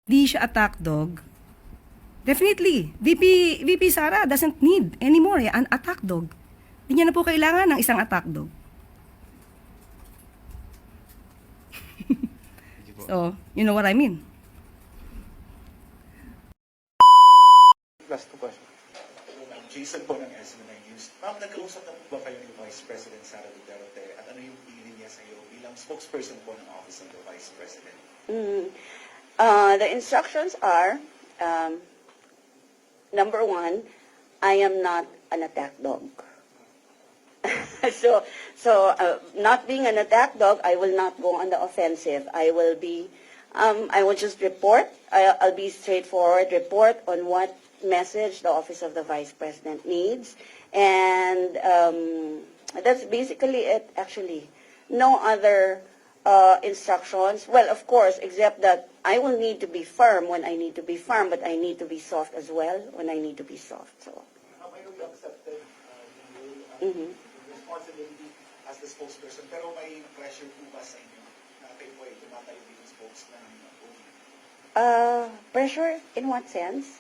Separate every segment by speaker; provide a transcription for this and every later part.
Speaker 1: Di siya attack dog. Definitely, VP Sara doesn't need anymore an attack dog. Hindi niya na po kailangan ng isang attack dog. So, you know what I mean?
Speaker 2: Last two questions.
Speaker 3: Jason po ng SB9 News. Ma'am, nagkausap na po ba kayo ni Vice President Sara Duterte at ano yung feeling niya sa iyo bilang spokesperson po ng Office of the Vice President?
Speaker 4: The instructions are, number one, I am not an attack dog. Not being an attack dog, I will not go on the offensive. I will just report. I'll be straightforward, report on what message the Office of the Vice President needs. And that's basically it, actually. No other instructions. Well, of course, except that I will need to be firm when I need to be firm, but I need to be soft as well when I need to be soft. So.
Speaker 3: How may you accepted the responsibility as the spokesperson, pero may pressure po ba sa inyo na kayo po ay tumatayo bilang spokes ng OVP?
Speaker 4: Pressure in what sense?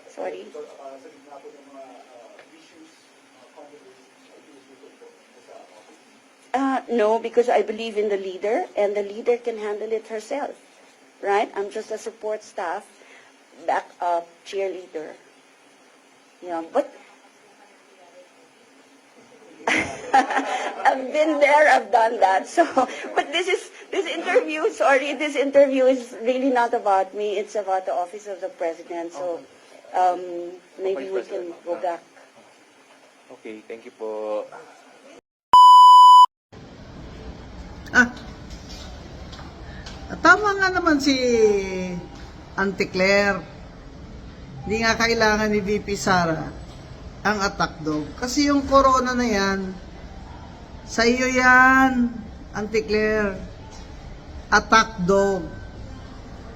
Speaker 4: Sorry.
Speaker 3: Sa gitna po ng mga issues, controversies, issues po sa office.
Speaker 4: No, because I believe in the leader, and the leader can handle it herself, right? I'm just a support staff, backup cheerleader. Yeah, but I've been there, I've done that. So, but this interview is really not about me. It's about the Office of the President. So, maybe we can go back.
Speaker 2: Okay, thank you po.
Speaker 5: Tama nga naman si Auntie Claire. Hindi nga kailangan ni VP Sara ang attack dog. Kasi yung corona na yan, sa iyo yan, Auntie Claire. Attack dog.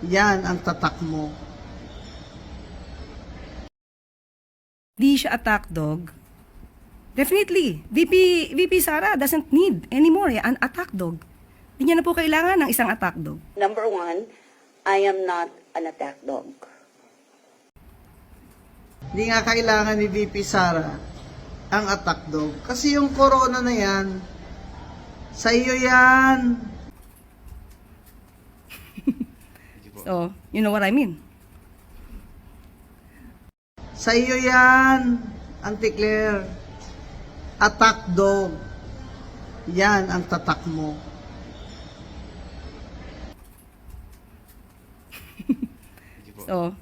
Speaker 5: Yan ang tatak mo.
Speaker 1: Di siya attack dog. Definitely, VP Sara doesn't need anymore an attack dog. Hindi niya na po kailangan ng isang attack dog.
Speaker 4: Number one, I am not an attack dog.
Speaker 5: Hindi nga kailangan ni VP Sara ang attack dog. Kasi yung corona na yan, sa iyo yan.
Speaker 1: So, you know what I mean?
Speaker 5: Sa iyo yan, Auntie Claire. Attack dog. Yan ang tatak mo.
Speaker 1: So,